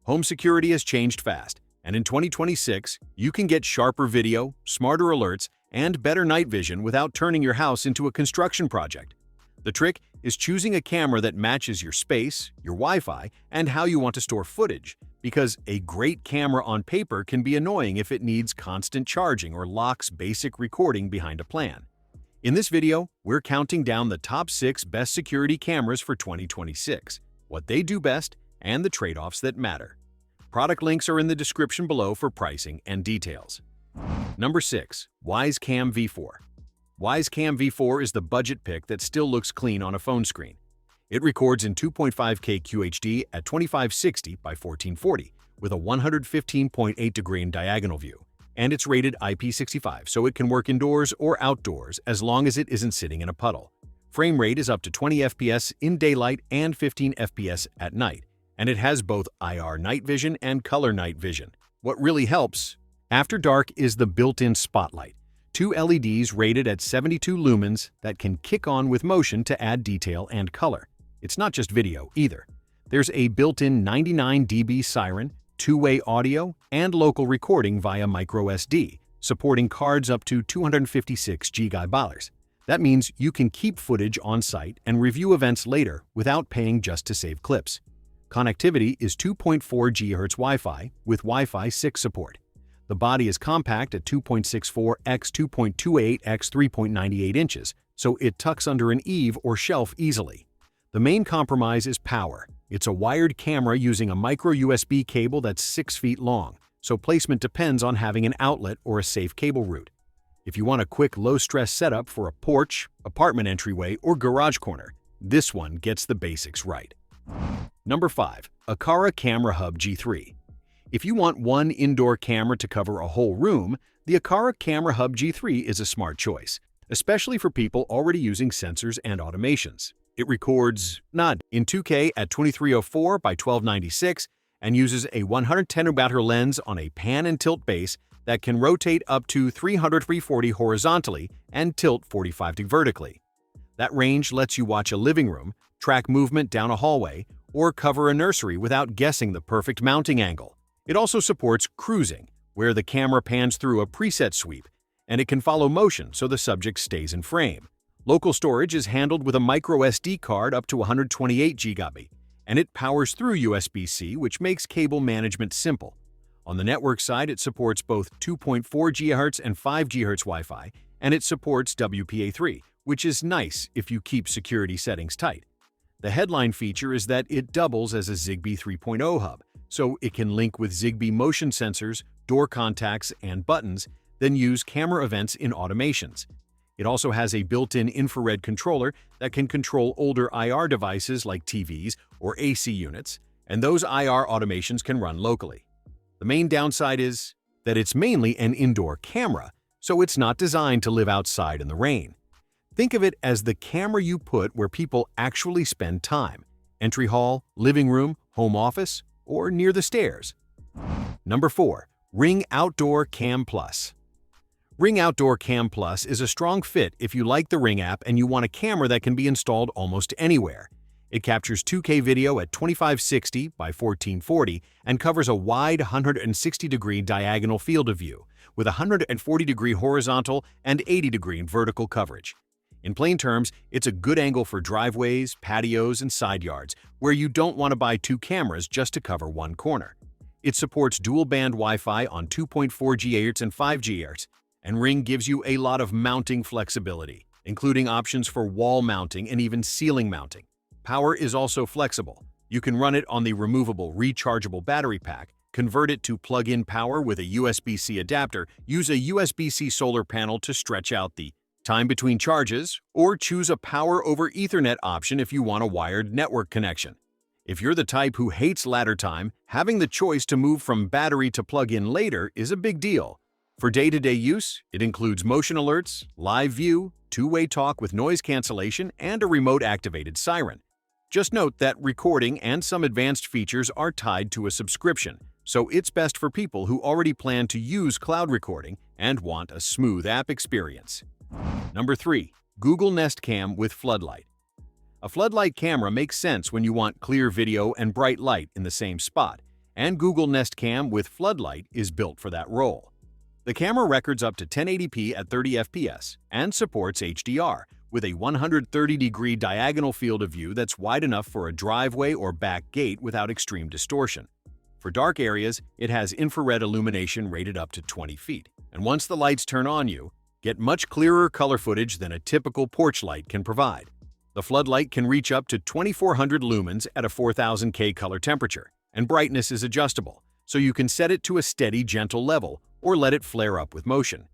Home security has changed fast, and in 2026, you can get sharper video, smarter alerts, and better night vision without turning your house into a construction project. The trick is choosing a camera that matches your space, your Wi-Fi, and how you want to store footage, because a great camera on paper can be annoying if it needs constant charging or locks basic recording behind a plan. In this video, we're counting down the top 6 best security cameras for 2026, what they do best, and the trade-offs that matter. Product links are in the description below for pricing and details. Number 6. Wyze Cam V4. Wyze Cam V4 is the budget pick that still looks clean on a phone screen. It records in 2.5K QHD at 2560 by 1440 with a 115.8-degree diagonal view, and it's rated IP65, so it can work indoors or outdoors as long as it isn't sitting in a puddle. Frame rate is up to 20 FPS in daylight and 15 FPS at night, and it has both IR night vision and color night vision. What really helps after dark is the built-in spotlight. 2 LEDs rated at 72 lumens that can kick on with motion to add detail and color. It's not just video either. There's a built-in 99 dB siren, two-way audio, and local recording via microSD, supporting cards up to 256 GB. That means you can keep footage on site and review events later without paying just to save clips. Connectivity is 2.4 GHz Wi-Fi with Wi-Fi 6 support. The body is compact at 2.64 x 2.28 x 3.98 inches, so it tucks under an eave or shelf easily. The main compromise is power. It's a wired camera using a micro USB cable that's 6 feet long, so placement depends on having an outlet or a safe cable route. If you want a quick, low-stress setup for a porch, apartment entryway, or garage corner, this one gets the basics right. Number 5. Aqara Camera Hub G3. If you want one indoor camera to cover a whole room, the Aqara Camera Hub G3 is a smart choice, especially for people already using sensors and automations. It records not in 2K at 2304 by 1296 and uses a 110mm lens on a pan and tilt base that can rotate up to 340 horizontally and tilt 45 vertically. That range lets you watch a living room, track movement down a hallway, or cover a nursery without guessing the perfect mounting angle. It also supports cruising, where the camera pans through a preset sweep, and it can follow motion so the subject stays in frame. Local storage is handled with a micro SD card up to 128 GB, and it powers through USB-C, which makes cable management simple. On the network side, it supports both 2.4 GHz and 5 GHz Wi-Fi, and it supports WPA3, which is nice if you keep security settings tight. The headline feature is that it doubles as a Zigbee 3.0 hub, so it can link with Zigbee motion sensors, door contacts, and buttons, then use camera events in automations. It also has a built-in infrared controller that can control older IR devices like TVs or AC units, and those IR automations can run locally. The main downside is that it's mainly an indoor camera, so it's not designed to live outside in the rain. Think of it as the camera you put where people actually spend time: entry hall, living room, home office, or near the stairs. Number 4. Ring Outdoor Cam Plus. Ring Outdoor Cam Plus is a strong fit if you like the Ring app and you want a camera that can be installed almost anywhere. It captures 2K video at 2560 by 1440 and covers a wide 160-degree diagonal field of view with 140-degree horizontal and 80-degree vertical coverage. In plain terms, it's a good angle for driveways, patios, and side yards where you don't want to buy 2 cameras just to cover one corner. It supports dual-band Wi-Fi on 2.4 GHz and 5 GHz, and Ring gives you a lot of mounting flexibility, including options for wall mounting and even ceiling mounting. Power is also flexible. You can run it on the removable rechargeable battery pack, convert it to plug-in power with a USB-C adapter, use a USB-C solar panel to stretch out the time between charges, or choose a power over Ethernet option if you want a wired network connection. If you're the type who hates ladder time, having the choice to move from battery to plug-in later is a big deal. For day-to-day use, it includes motion alerts, live view, two-way talk with noise cancellation, and a remote-activated siren. Just note that recording and some advanced features are tied to a subscription, so it's best for people who already plan to use cloud recording and want a smooth app experience. Number 3. Google Nest Cam with Floodlight. A floodlight camera makes sense when you want clear video and bright light in the same spot, and Google Nest Cam with Floodlight is built for that role. The camera records up to 1080p at 30 fps and supports HDR with a 130-degree diagonal field of view that's wide enough for a driveway or back gate without extreme distortion. For dark areas, it has infrared illumination rated up to 20 feet, and once the lights turn on, you get much clearer color footage than a typical porch light can provide. The Floodlight can reach up to 2400 lumens at a 4000K color temperature, and brightness is adjustable, so you can set it to a steady, gentle level or let it flare up with motion.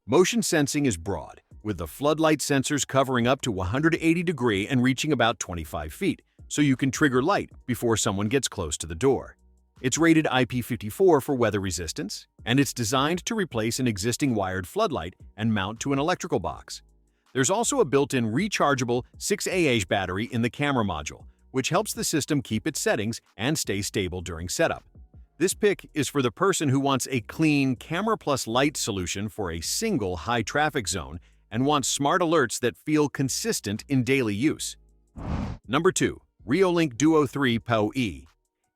Motion sensing is broad, with the Floodlight sensors covering up to 180 degrees and reaching about 25 feet, so you can trigger light before someone gets close to the door. It's rated IP54 for weather resistance, and it's designed to replace an existing wired floodlight and mount to an electrical box. There's also a built-in rechargeable 6Ah battery in the camera module, which helps the system keep its settings and stay stable during setup. This pick is for the person who wants a clean camera plus light solution for a single high-traffic zone and wants smart alerts that feel consistent in daily use. Number 2. Reolink Duo 3 PoE.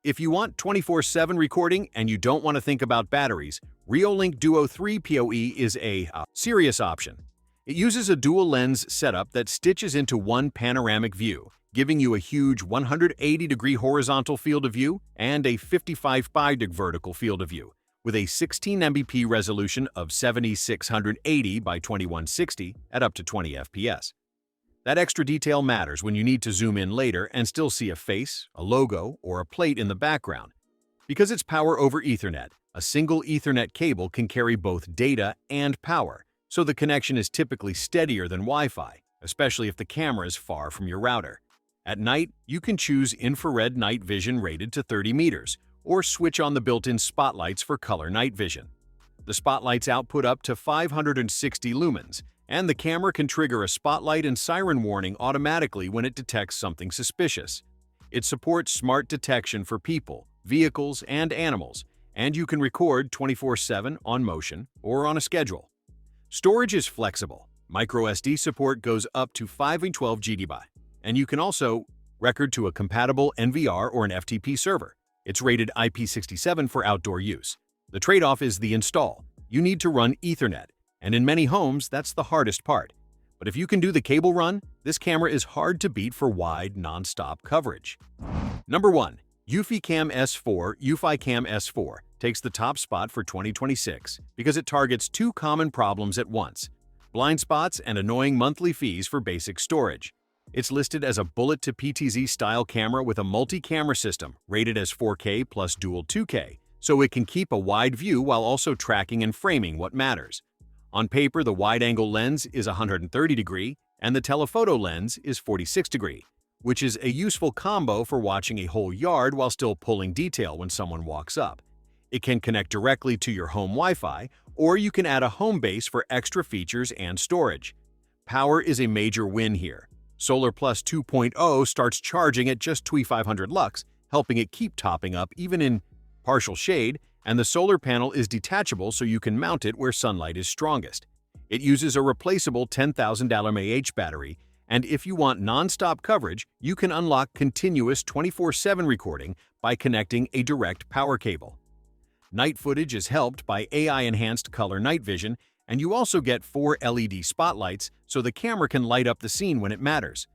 If you want 24/7 recording and you don't want to think about batteries, Reolink Duo 3 PoE is a serious option. It uses a dual lens setup that stitches into one panoramic view, giving you a huge 180-degree horizontal field of view and a 55-degree vertical field of view, with a 16 Mbp resolution of 7680 by 2160 at up to 20 fps. That extra detail matters when you need to zoom in later and still see a face, a logo, or a plate in the background. Because it's power over Ethernet, a single Ethernet cable can carry both data and power, so the connection is typically steadier than Wi-Fi, especially if the camera is far from your router. At night, you can choose infrared night vision rated to 30 meters, or switch on the built-in spotlights for color night vision. The spotlights output up to 560 lumens, and the camera can trigger a spotlight and siren warning automatically when it detects something suspicious. It supports smart detection for people, vehicles, and animals, and you can record 24/7 on motion or on a schedule. Storage is flexible. MicroSD support goes up to 512 GB, and you can also record to a compatible NVR or an FTP server. It's rated IP67 for outdoor use. The trade-off is the install. You need to run Ethernet, and in many homes, that's the hardest part. But if you can do the cable run, this camera is hard to beat for wide, non-stop coverage. Number 1. eufyCam S4 eufyCam S4 takes the top spot for 2026 because it targets two common problems at once: blind spots and annoying monthly fees for basic storage. It's listed as a bullet-to-PTZ style camera with a multi-camera system rated as 4K plus dual 2K, so it can keep a wide view while also tracking and framing what matters. On paper, the wide-angle lens is 130 degree and the telephoto lens is 46 degree, which is a useful combo for watching a whole yard while still pulling detail when someone walks up. It can connect directly to your home Wi-Fi, or you can add a home base for extra features and storage. Power is a major win here. Solar Plus 2.0 starts charging at just 2500 lux, helping it keep topping up even in partial shade, and the solar panel is detachable so you can mount it where sunlight is strongest. It uses a replaceable $10,000 mAh battery, and if you want non-stop coverage, you can unlock continuous 24/7 recording by connecting a direct power cable. Night footage is helped by AI-enhanced color night vision, and you also get 4 LED spotlights so the camera can light up the scene when it matters.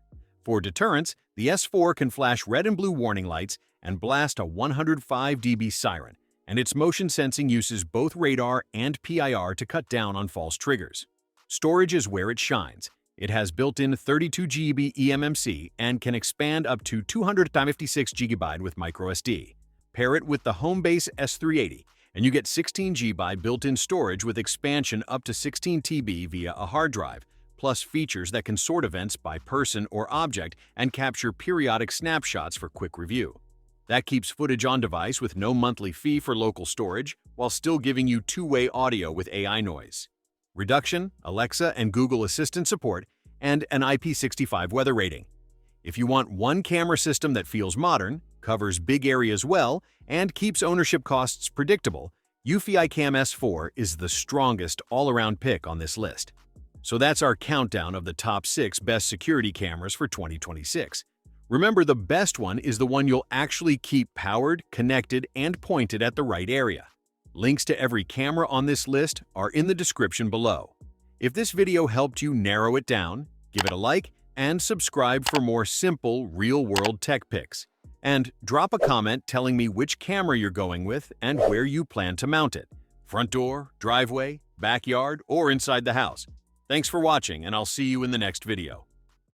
For deterrence, the S4 can flash red and blue warning lights and blast a 105 dB siren, and its motion sensing uses both radar and PIR to cut down on false triggers. Storage is where it shines. It has built-in 32 GB eMMC and can expand up to 256 GB with microSD. Pair it with the Homebase S380, and you get 16 GB built-in storage with expansion up to 16 TB via a hard drive, plus features that can sort events by person or object and capture periodic snapshots for quick review. That keeps footage on device with no monthly fee for local storage, while still giving you two-way audio with AI noise reduction, Alexa and Google Assistant support, and an IP65 weather rating. If you want one camera system that feels modern, covers big areas well, and keeps ownership costs predictable, eufyCam S4 is the strongest all-around pick on this list. So that's our countdown of the top 6 best security cameras for 2026. Remember, the best one is the one you'll actually keep powered, connected, and pointed at the right area. Links to every camera on this list are in the description below. If this video helped you narrow it down, give it a like and subscribe for more simple, real-world tech pics. And drop a comment telling me which camera you're going with and where you plan to mount it. Front door, driveway, backyard, or inside the house. Thanks for watching, and I'll see you in the next video.